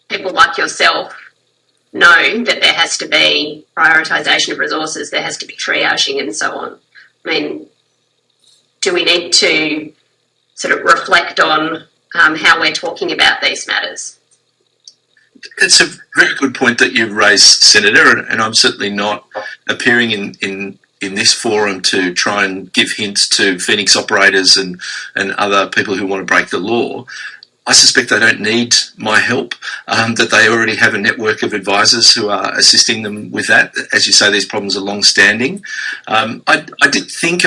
people like yourself know that there has to be prioritisation of resources, there has to be triaging and so on. I mean, do we need to sort of reflect on how we're talking about these matters? It's a very good point that you've raised, Senator, and I'm certainly not appearing in this forum to try and give hints to Phoenix operators and other people who want to break the law. I suspect they don't need my help, that they already have a network of advisors who are assisting them with that. As you say, these problems are long-standing. I did think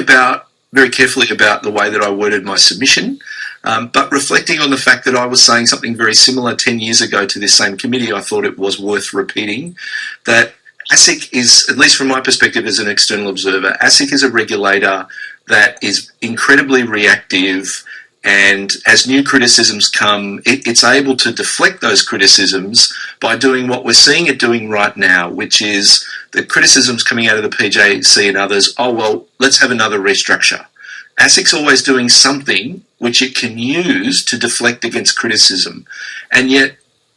very carefully about the way that I worded my submission, but reflecting on the fact that I was saying something very similar 10 years ago to this same committee, I thought it was worth repeating, that ASIC is, at least from my perspective as an external observer, ASIC is a regulator that is incredibly reactive, and as new criticisms come, it's able to deflect those criticisms by doing what we're seeing it doing right now, which is the criticisms coming out of the PJC and others, oh, well, let's have another restructure. ASIC's always doing something which it can use to deflect against criticism. And yet,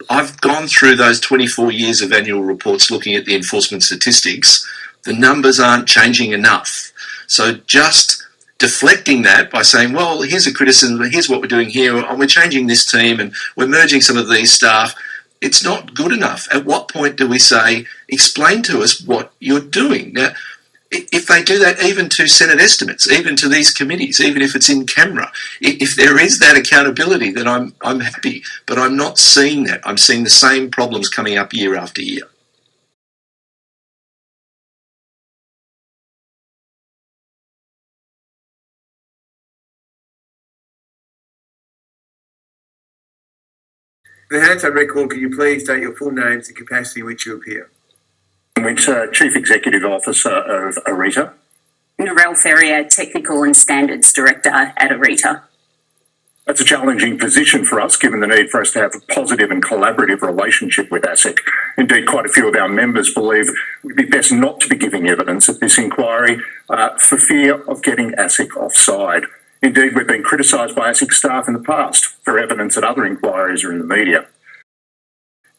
I've gone through those 24 years of annual reports looking at the enforcement statistics. The numbers aren't changing enough. So just deflecting that by saying, well, here's a criticism, here's what we're doing here, and we're changing this team and we're merging some of these staff, it's not good enough. At what point do we say, explain to us what you're doing? Now, if they do that even to Senate estimates, even to these committees, even if it's in camera, if there is that accountability, then I'm happy. But I'm not seeing that. I'm seeing the same problems coming up year after year. The hands on record, can you please state your full names and capacity in which you appear? Which Chief Executive Officer of ARITA. Narelle Ferrier, Technical and Standards Director at ARITA. That's a challenging position for us, given the need for us to have a positive and collaborative relationship with ASIC. Indeed, quite a few of our members believe it would be best not to be giving evidence at this inquiry for fear of getting ASIC offside. Indeed, we've been criticised by ASIC staff in the past for evidence at other inquiries or in the media.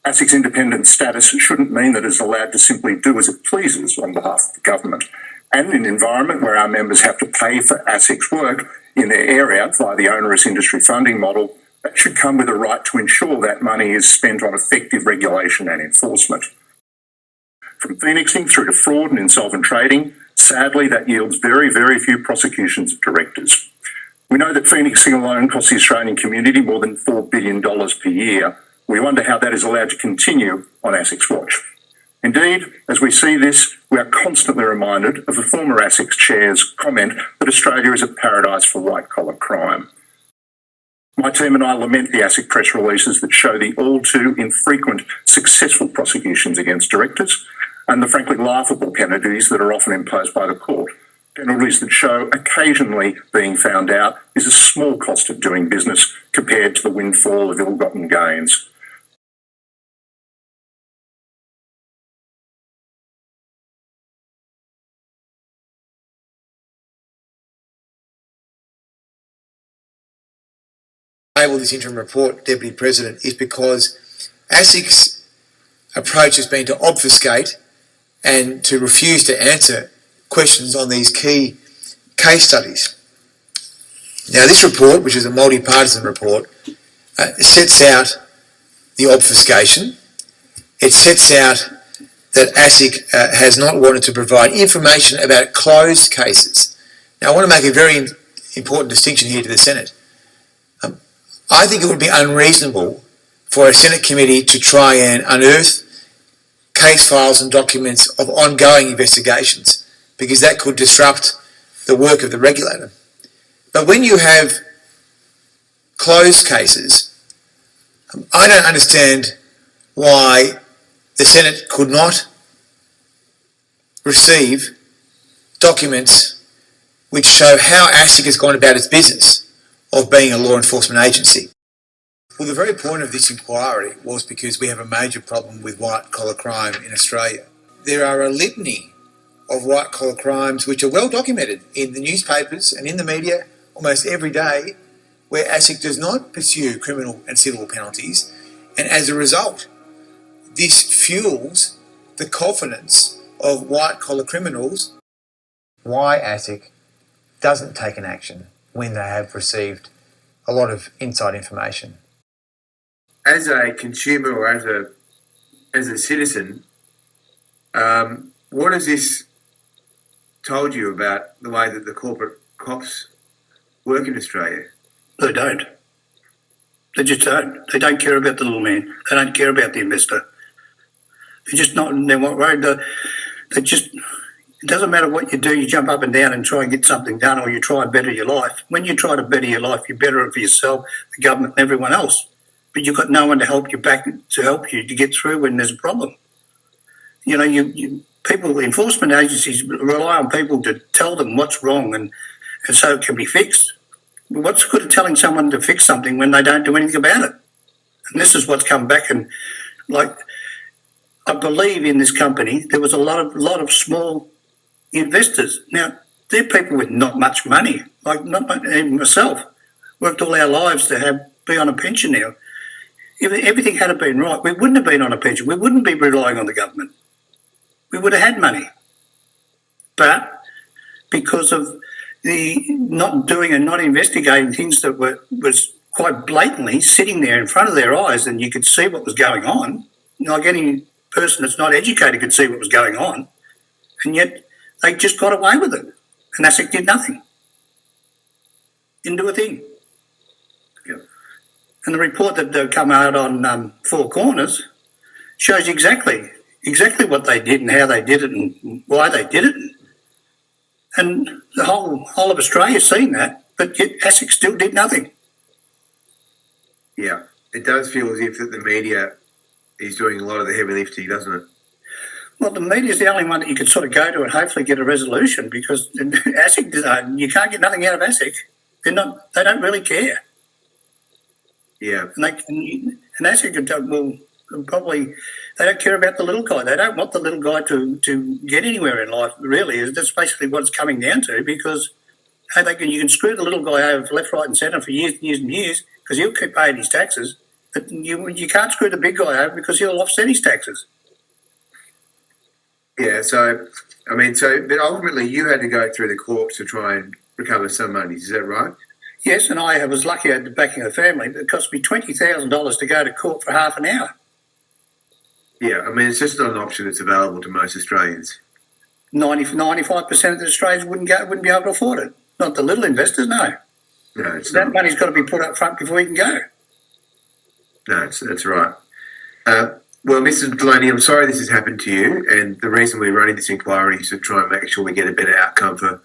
ASIC's independent status shouldn't mean that it's allowed to simply do as it pleases on behalf of the government. And in an environment where our members have to pay for ASIC's work in their area via the onerous industry funding model, that should come with a right to ensure that money is spent on effective regulation and enforcement. From phoenixing through to fraud and insolvent trading, sadly that yields very, very few prosecutions of directors. We know that phoenixing alone costs the Australian community more than $4 billion per year. We wonder how that is allowed to continue on ASIC's watch. Indeed, as we see this, we are constantly reminded of the former ASIC's chair's comment that Australia is a paradise for white-collar crime. My team and I lament the ASIC press releases that show the all too infrequent successful prosecutions against directors and the frankly laughable penalties that are often imposed by the court. Penalties that show occasionally being found out is a small cost of doing business compared to the windfall of ill-gotten gains. This interim report, Deputy President, is because ASIC's approach has been to obfuscate and to refuse to answer questions on these key case studies. Now, this report, which is a multi-partisan report, sets out the obfuscation. It sets out that ASIC has not wanted to provide information about closed cases. Now, I want to make a very important distinction here to the Senate. I think it would be unreasonable for a Senate committee to try and unearth case files and documents of ongoing investigations, because that could disrupt the work of the regulator. But when you have closed cases, I don't understand why the Senate could not receive documents which show how ASIC has gone about its business of being a law enforcement agency. Well, the very point of this inquiry was because we have a major problem with white-collar crime in Australia. There are a litany of white-collar crimes which are well documented in the newspapers and in the media almost every day, where ASIC does not pursue criminal and civil penalties, and as a result this fuels the confidence of white-collar criminals. Why ASIC doesn't take an action when they have received a lot of inside information. As a consumer or as a citizen, what has this told you about the way that the corporate cops work in Australia? They don't. They just don't. They don't care about the little man. They don't care about the investor. They're just not. They're not worried. They just. It doesn't matter what you do. You jump up and down and try and get something done, or you try and better your life. When you try to better your life, you better it for yourself, the government, and everyone else. But you've got no one to help you back to help you to get through when there's a problem. You know, people, enforcement agencies rely on people to tell them what's wrong and so it can be fixed. What's the good of telling someone to fix something when they don't do anything about it? And this is what's come back. And like, I believe in this company, there was a lot of small investors. Now, they're people with not much money. Like, not much, even myself, worked all our lives to be on a pension now. If everything had been right, we wouldn't have been on a pension. We wouldn't be relying on the government. We would have had money. But because of the not doing and not investigating things that was quite blatantly sitting there in front of their eyes, and you could see what was going on, like any person that's not educated could see what was going on, and yet they just got away with it. And ASIC did nothing. Didn't do a thing. Yep. And the report that come out on Four Corners shows exactly what they did and how they did it and why they did it. And the whole of Australia's seen that, but yet ASIC still did nothing. Yeah, it does feel as if that the media is doing a lot of the heavy lifting, doesn't it? Well, the media's the only one that you could sort of go to and hopefully get a resolution, because ASIC, you can't get nothing out of ASIC. They don't really care. Yeah. And ASIC probably, they don't care about the little guy. They don't want the little guy to get anywhere in life, really. That's basically what it's coming down to, because you can screw the little guy over left, right and centre for years and years and years, because he'll keep paying his taxes. But you can't screw the big guy over because he'll offset his taxes. Yeah, but ultimately you had to go through the courts to try and recover some monies, is that right? Yes, and I was lucky I had the backing of the family. It cost me $20,000 to go to court for half an hour. Yeah, I mean, it's just not an option that's available to most Australians. 95% of the Australians wouldn't be able to afford it. Not the little investors, no. No, it's that not. money's got to be put up front before you can go. No, that's right. Well, Mr. Delaney, I'm sorry this has happened to you, and the reason we're running this inquiry is to try and make sure we get a better outcome for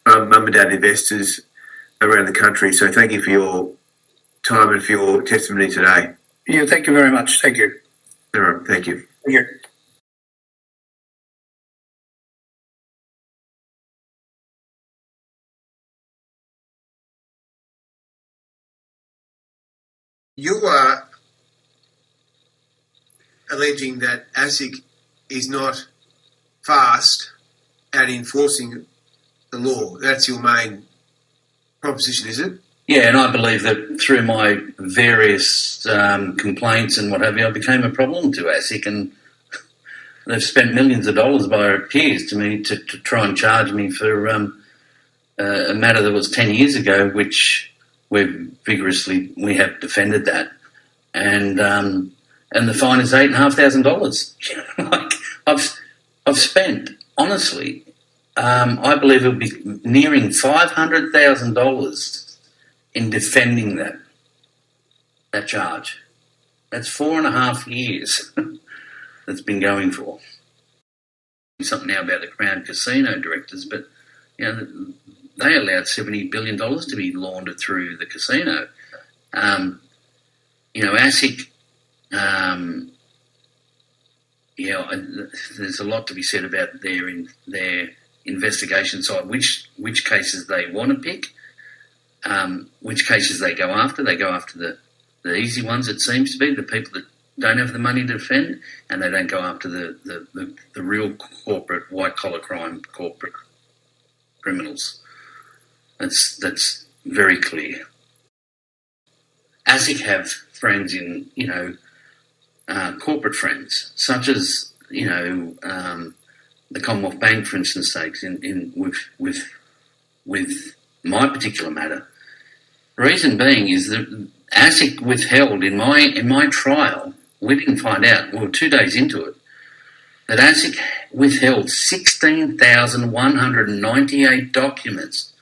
mum and dad investors around the country. So thank you for your time and for your testimony today. Yeah, thank you very much. Thank you. All right, thank you. Thank you. You are alleging that ASIC is not fast at enforcing the law. That's your main proposition, is it? Yeah, and I believe that through my various complaints and what have you, I became a problem to ASIC, and they've spent millions of dollars by it appears to me to try and charge me for a matter that was 10 years ago, which we have defended that, and the fine is $8,500. Like I've spent, honestly, I believe it'll be nearing $500,000 in defending that charge. That's 4.5 years that's been going for. Something now about the Crown Casino directors, but you know, they allowed $70 billion to be laundered through the casino. ASIC, there's a lot to be said about their investigation side, which cases they want to pick, which cases they go after. They go after the easy ones, it seems to be, the people that don't have the money to defend, and they don't go after the real corporate, white-collar crime, corporate criminals. That's very clear. ASIC have friends in, corporate friends, such as the Commonwealth Bank, for instance, sakes with my particular matter. Reason being is that ASIC withheld in my trial. We didn't find out. We were 2 days into it. That ASIC withheld 16,198 documents